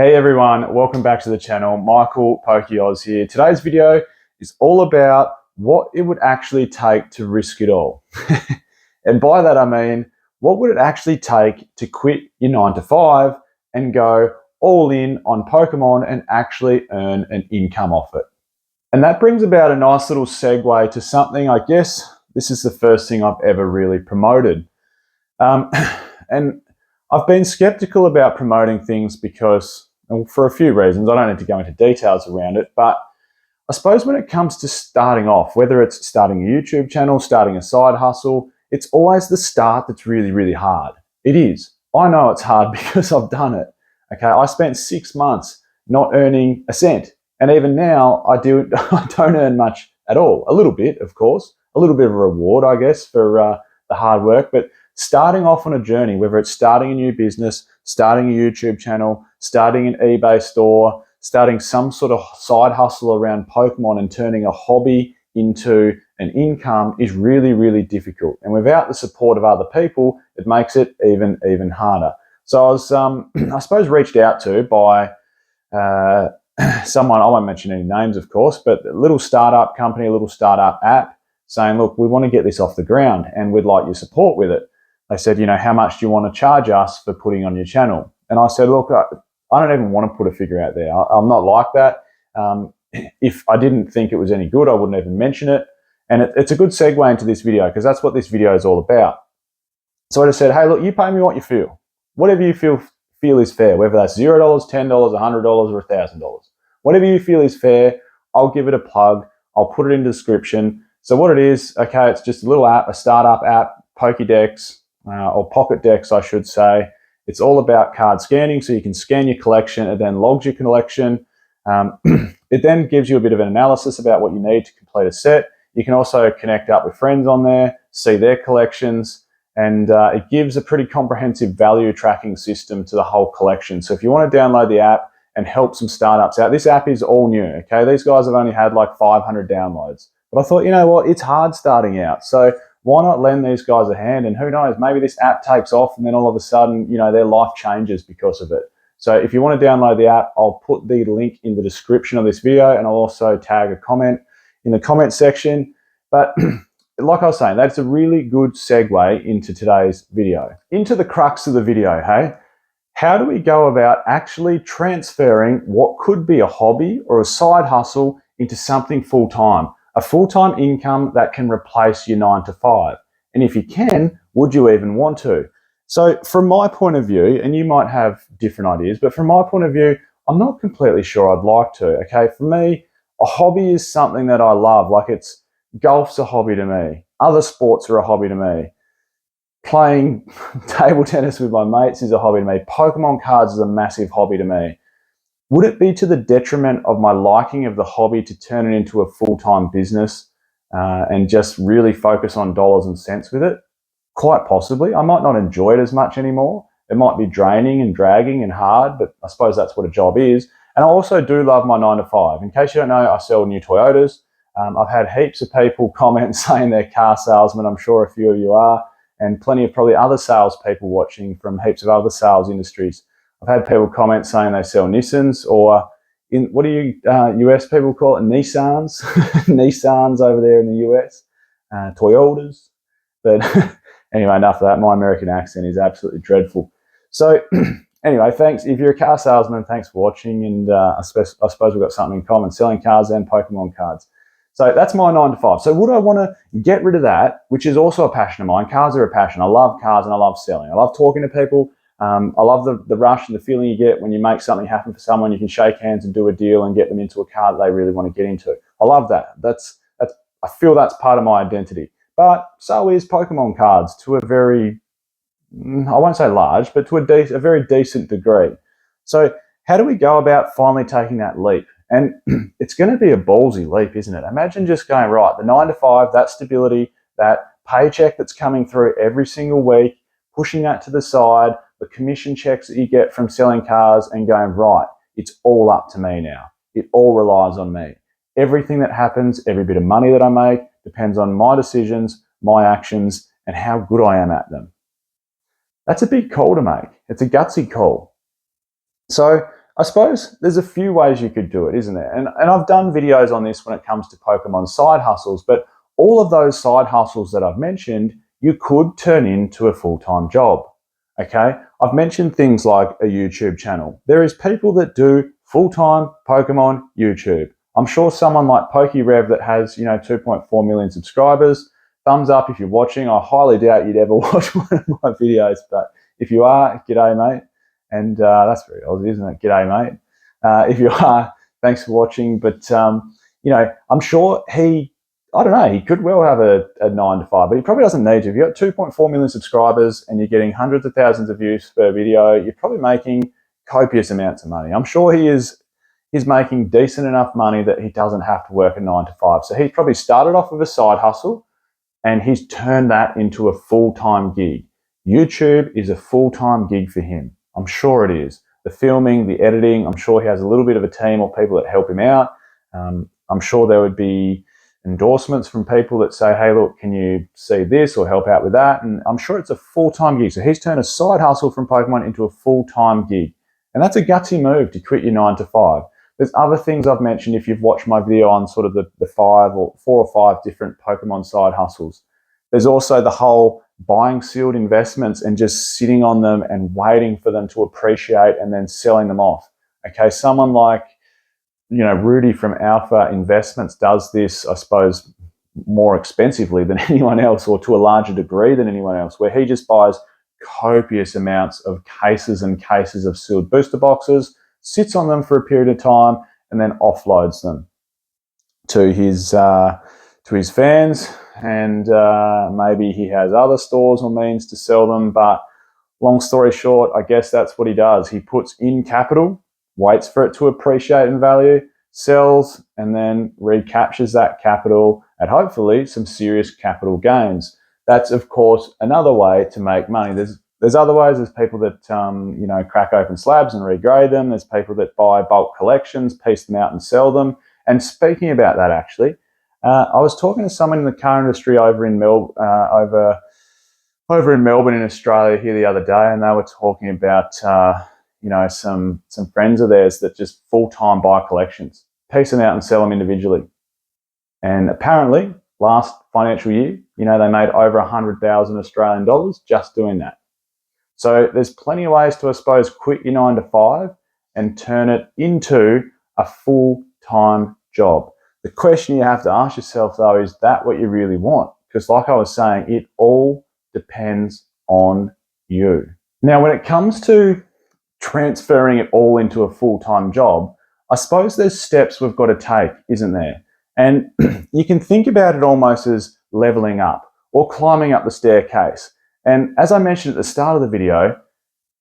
Hey everyone, welcome back to the channel. Michael PokeOz here. Today's video is all about what it would actually take to risk it all. And by that I mean, what would it actually take to quit your 9 to 5 and go all in on Pokemon and actually earn an income off it? And that brings about a nice little segue to something, I guess this is the first thing I've ever really promoted. And I've been skeptical about promoting things because, and for a few reasons, I don't need to go into details around it, but I suppose when it comes to starting off, whether it's starting a YouTube channel, starting a side hustle, it's always the start that's really, really hard. It is. I know it's hard because I've done it. Okay, I spent 6 months not earning a cent. And even now, I don't earn much at all. A little bit, of course. A little bit of a reward, I guess, for the hard work. But starting off on a journey, whether it's starting a new business, starting a YouTube channel, starting an eBay store, starting some sort of side hustle around Pokemon and turning a hobby into an income is really, really difficult. And without the support of other people, it makes it even harder. So I was, I suppose, reached out to by someone, I won't mention any names, of course, but a little startup company, a little startup app saying, look, we want to get this off the ground and we'd like your support with it. They said, how much do you want to charge us for putting on your channel? And I said, look, I don't even want to put a figure out there. I'm not like that. If I didn't think it was any good, I wouldn't even mention it. And it's a good segue into this video because that's what this video is all about. So I just said, hey, look, you pay me what you feel. Whatever you feel is fair, whether that's $0, $10, $100, or $1,000. Whatever you feel is fair, I'll give it a plug. I'll put it in the description. So what it is, okay, it's just a little app, a startup app, Pokédex, or Pocket Dex, I should say. It's all about card scanning, so you can scan your collection. It then logs your collection. It then gives you a bit of an analysis about what you need to complete a set. You can also connect up with friends on there, see their collections, and it gives a pretty comprehensive value tracking system to the whole collection. So if you want to download the app and help some startups out, this app is all new, okay? These guys have only had like 500 downloads. But I thought, you know what, it's hard starting out. So why not lend these guys a hand? And who knows, maybe this app takes off and then all of a sudden, their life changes because of it. So if you want to download the app, I'll put the link in the description of this video and I'll also tag a comment in the comment section. But like I was saying, that's a really good segue into today's video. Into the crux of the video, hey? How do we go about actually transferring what could be a hobby or a side hustle into something full-time? A full-time income that can replace your 9 to 5. And if you can, would you even want to? So from my point of view, and you might have different ideas, but from my point of view, I'm not completely sure I'd like to, okay? For me, a hobby is something that I love. Like golf's a hobby to me. Other sports are a hobby to me. Playing table tennis with my mates is a hobby to me. Pokemon cards is a massive hobby to me. Would it be to the detriment of my liking of the hobby to turn it into a full-time business and just really focus on dollars and cents with it? Quite possibly. I might not enjoy it as much anymore. It might be draining and dragging and hard, but I suppose that's what a job is. And I also do love my 9 to 5. In case you don't know, I sell new Toyotas. I've had heaps of people comment saying they're car salesmen. I'm sure a few of you are, and plenty of probably other salespeople watching from heaps of other sales industries. I've had people comment saying they sell Nissans, or what do you US people call it? Nissans. Nissans over there in the US. Toyotas. But anyway, enough of that. My American accent is absolutely dreadful. So anyway, thanks. If you're a car salesman, thanks for watching. And I suppose we've got something in common, selling cars and Pokemon cards. So that's my 9 to 5. So would I want to get rid of that, which is also a passion of mine? Cars are a passion. I love cars and I love selling. I love talking to people. I love the rush and the feeling you get when you make something happen for someone. You can shake hands and do a deal and get them into a car that they really want to get into. I love that. I feel that's part of my identity. But so is Pokemon cards to a very, I won't say large, but to a very decent degree. So how do we go about finally taking that leap? And it's going to be a ballsy leap, isn't it? Imagine just going, right, the 9 to 5, that stability, that paycheck that's coming through every single week, pushing that to the side, the commission checks that you get from selling cars, and going, right, it's all up to me now. It all relies on me. Everything that happens, every bit of money that I make, depends on my decisions, my actions, and how good I am at them. That's a big call to make. It's a gutsy call. So I suppose there's a few ways you could do it, isn't there? And I've done videos on this when it comes to Pokemon side hustles, but all of those side hustles that I've mentioned, you could turn into a full-time job. Okay? I've mentioned things like a YouTube channel. There is people that do full-time Pokemon YouTube. I'm sure someone like PokeRev that has, 2.4 million subscribers, thumbs up if you're watching. I highly doubt you'd ever watch one of my videos, but if you are, g'day, mate. And that's very Aussie, isn't it? G'day, mate. If you are, thanks for watching. But, I'm sure he could well have a 9 to 5, but he probably doesn't need to. If you've got 2.4 million subscribers and you're getting hundreds of thousands of views per video, you're probably making copious amounts of money. I'm sure he's making decent enough money that he doesn't have to work a 9 to 5. So he's probably started off with a side hustle and he's turned that into a full-time gig. YouTube is a full-time gig for him. I'm sure it is. The filming, the editing, I'm sure he has a little bit of a team or people that help him out. I'm sure there would be endorsements from people that say, hey, look, can you see this or help out with that? And I'm sure it's a full-time gig. So he's turned a side hustle from Pokemon into a full-time gig. And that's a gutsy move to quit your 9 to 5. There's other things I've mentioned if you've watched my video on sort of the 4 or 5 different Pokemon side hustles. There's also the whole buying sealed investments and just sitting on them and waiting for them to appreciate and then selling them off. Okay, someone like, Rudy from Alpha Investments does this, I suppose, more expensively than anyone else, or to a larger degree than anyone else, where he just buys copious amounts of cases and cases of sealed booster boxes, sits on them for a period of time, and then offloads them to his fans. And maybe he has other stores or means to sell them. But long story short, I guess that's what he does. He puts in capital, waits for it to appreciate in value, sells, and then recaptures that capital at hopefully some serious capital gains. That's, of course, another way to make money. There's other ways. There's people that, crack open slabs and regrade them. There's people that buy bulk collections, piece them out and sell them. And speaking about that, actually, I was talking to someone in the car industry over in Melbourne in Australia here the other day, and they were talking about, some friends of theirs that just full-time buy collections, piece them out and sell them individually. And apparently, last financial year, they made over 100,000 Australian dollars just doing that. So there's plenty of ways to, I suppose, quit your 9 to 5 and turn it into a full-time job. The question you have to ask yourself, though, is that what you really want? Because like I was saying, it all depends on you. Now, when it comes to transferring it all into a full-time job, I suppose there's steps we've got to take, isn't there? And you can think about it almost as leveling up or climbing up the staircase. And as I mentioned at the start of the video,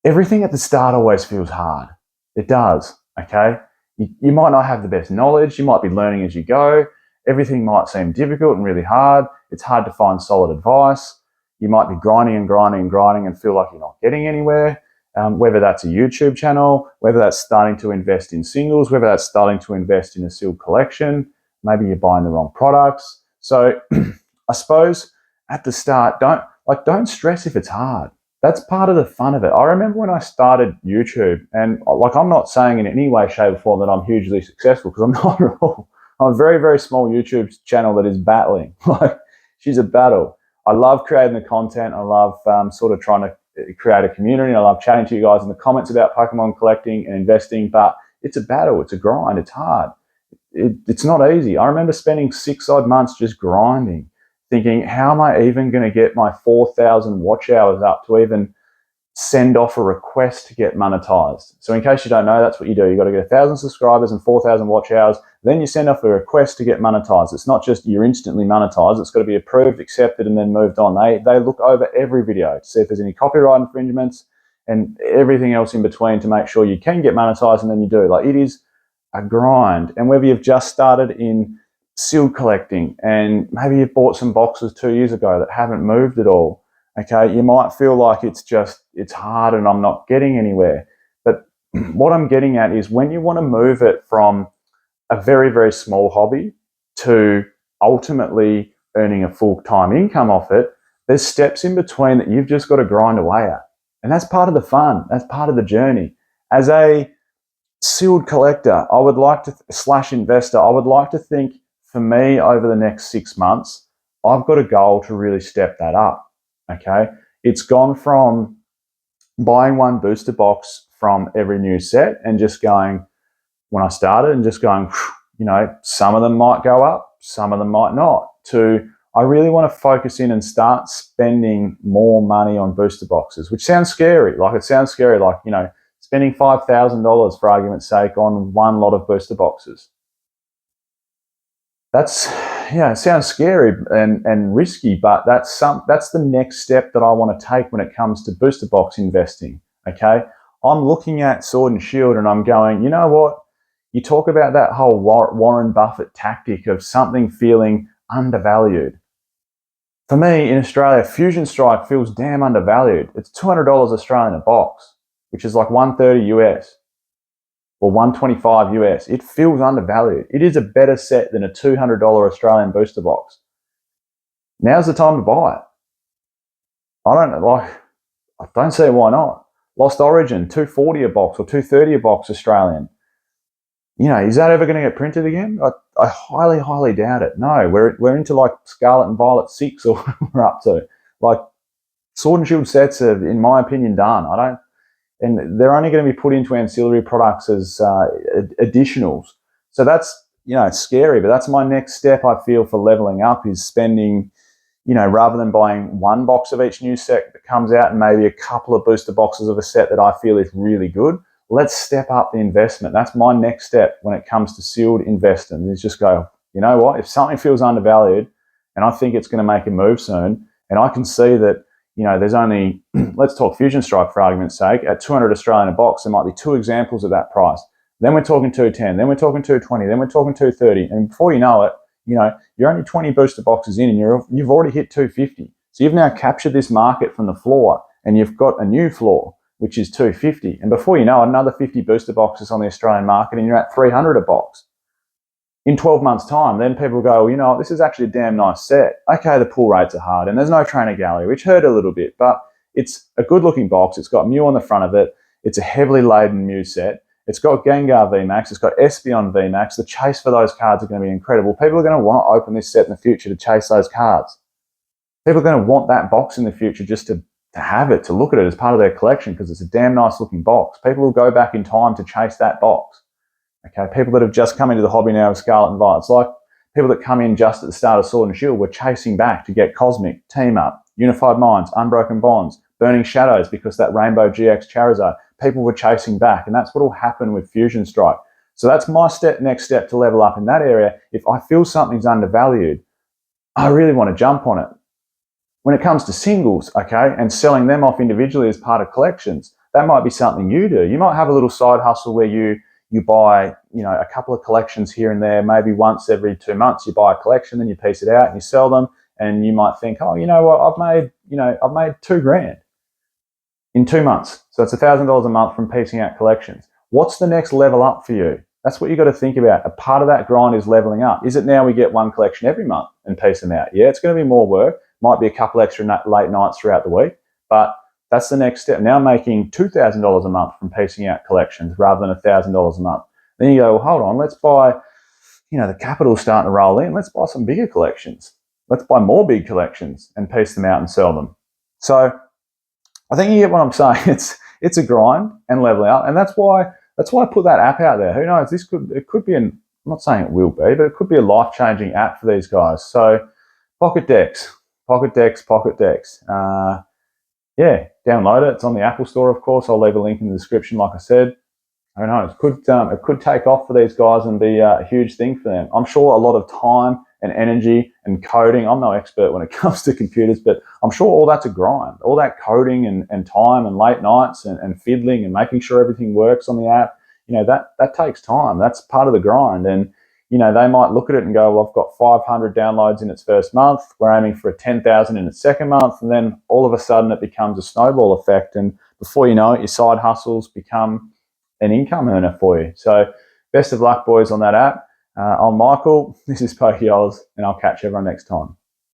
everything at the start always feels hard. It does, okay? You might not have the best knowledge. You might be learning as you go. Everything might seem difficult and really hard. It's hard to find solid advice. You might be grinding and feel like you're not getting anywhere. Whether that's a YouTube channel, whether that's starting to invest in singles, whether that's starting to invest in a sealed collection, maybe you're buying the wrong products. So I suppose at the start, don't stress if it's hard. That's part of the fun of it. I remember when I started YouTube, and I'm not saying in any way, shape, or form that I'm hugely successful, because I'm not at all. I'm a very, very small YouTube channel that is battling. She's a battle. I love creating the content. I love sort of trying to create a community. I love chatting to you guys in the comments about Pokemon collecting and investing, but it's a battle. It's a grind. It's hard. It's not easy. I remember spending 6 odd months just grinding, thinking, how am I even going to get my 4,000 watch hours up to even send off a request to get monetized? So in case you don't know, that's what you do. You've got to get 1,000 subscribers and 4,000 watch hours. Then you send off a request to get monetized. It's not just you're instantly monetized. It's got to be approved, accepted, and then moved on. They look over every video to see if there's any copyright infringements and everything else in between to make sure you can get monetized, and then you do. It is a grind. And whether you've just started in sealed collecting and maybe you've bought some boxes 2 years ago that haven't moved at all, okay, you might feel like it's hard and I'm not getting anywhere. But what I'm getting at is when you want to move it from a very, very small hobby to ultimately earning a full-time income off it, there's steps in between that you've just got to grind away at. And that's part of the fun. That's part of the journey. As a Sealed collector, I would like to, slash investor, I would like to think for me over the next 6 months, I've got a goal to really step that up. Okay. It's gone from buying one booster box from every new set and just going, when I started, and just going, some of them might go up, some of them might not, to I really want to focus in and start spending more money on booster boxes, which sounds scary. It sounds scary, spending $5,000 for argument's sake on one lot of booster boxes. That's, it sounds scary and risky, but that's the next step that I want to take when it comes to booster box investing. Okay, I'm looking at Sword and Shield and I'm going, you know what? You talk about that whole Warren Buffett tactic of something feeling undervalued. For me, in Australia, Fusion Strike feels damn undervalued. It's $200 Australian a box, which is like $130 US or $125 US. It feels undervalued. It is a better set than a $200 Australian booster box. Now's the time to buy it. I don't see why not. Lost Origin, $240 a box or $230 a box Australian. Is that ever going to get printed again? I highly, highly doubt it. No, we're into like Scarlet and Violet 6 or we're up to. Like Sword and Shield sets are, in my opinion, done. And they're only going to be put into ancillary products as additionals. So that's, it's scary, but that's my next step I feel for leveling up is spending, rather than buying one box of each new set that comes out and maybe a couple of booster boxes of a set that I feel is really good, let's step up the investment. That's my next step when it comes to sealed investing is just go, you know what, if something feels undervalued and I think it's going to make a move soon, and I can see that, there's only, let's talk Fusion Strike for argument's sake, at 200 Australian a box, there might be 2 examples of that price. Then we're talking 210, then we're talking 220, then we're talking 230. And before you know it, you're only 20 booster boxes in and you've already hit 250. So you've now captured this market from the floor and you've got a new floor, which is 250. And before you know it, another 50 booster boxes on the Australian market and you're at 300 a box. In 12 months' time, then people go, this is actually a damn nice set. Okay, the pull rates are hard and there's no trainer gallery, which hurt a little bit, but it's a good-looking box. It's got Mew on the front of it. It's a heavily laden Mew set. It's got Gengar VMAX. It's got Espeon VMAX. The chase for those cards are going to be incredible. People are going to want to open this set in the future to chase those cards. People are going to want that box in the future just to have it, to look at it as part of their collection because it's a damn nice-looking box. People will go back in time to chase that box. Okay, people that have just come into the hobby now of Scarlet and Violet, it's like people that come in just at the start of Sword and Shield were chasing back to get Cosmic, Team Up, Unified Minds, Unbroken Bonds, Burning Shadows because that Rainbow GX Charizard, people were chasing back, and that's what will happen with Fusion Strike. So that's my next step to level up in that area. If I feel something's undervalued, I really want to jump on it. When it comes to singles, okay, and selling them off individually as part of collections, that might be something you do. You might have a little side hustle where you buy, a couple of collections here and there, maybe once every 2 months you buy a collection, then you piece it out and you sell them, and you might think, oh, you know what, I've made $2,000 in 2 months. So that's $1,000 a month from piecing out collections. What's the next level up for you? That's what you got to think about. A part of that grind is leveling up. Is it now we get one collection every month and piece them out? Yeah, it's going to be more work. Might be a couple extra late nights throughout the week, but that's the next step. Now making $2,000 a month from piecing out collections rather than $1,000 a month. Then you go, well, hold on, let's buy, the capital's starting to roll in. Let's buy some bigger collections. Let's buy more big collections and piece them out and sell them. So I think you get what I'm saying. It's a grind and leveling up, and that's why I put that app out there. Who knows? It could be I'm not saying it will be, but it could be a life-changing app for these guys. So Pocket Decks. Yeah, download it. It's on the Apple Store, of course. I'll leave a link in the description, like I said. I don't know. It could take off for these guys and be a huge thing for them. I'm sure a lot of time and energy and coding. I'm no expert when it comes to computers, but I'm sure all that's a grind. All that coding and time and late nights and fiddling and making sure everything works on the app. That takes time. That's part of the grind. And they might look at it and go, well, I've got 500 downloads in its first month. We're aiming for 10,000 in its second month. And then all of a sudden it becomes a snowball effect. And before you know it, your side hustles become an income earner for you. So best of luck, boys, on that app. I'm Michael. This is Poke Oz, and I'll catch everyone next time.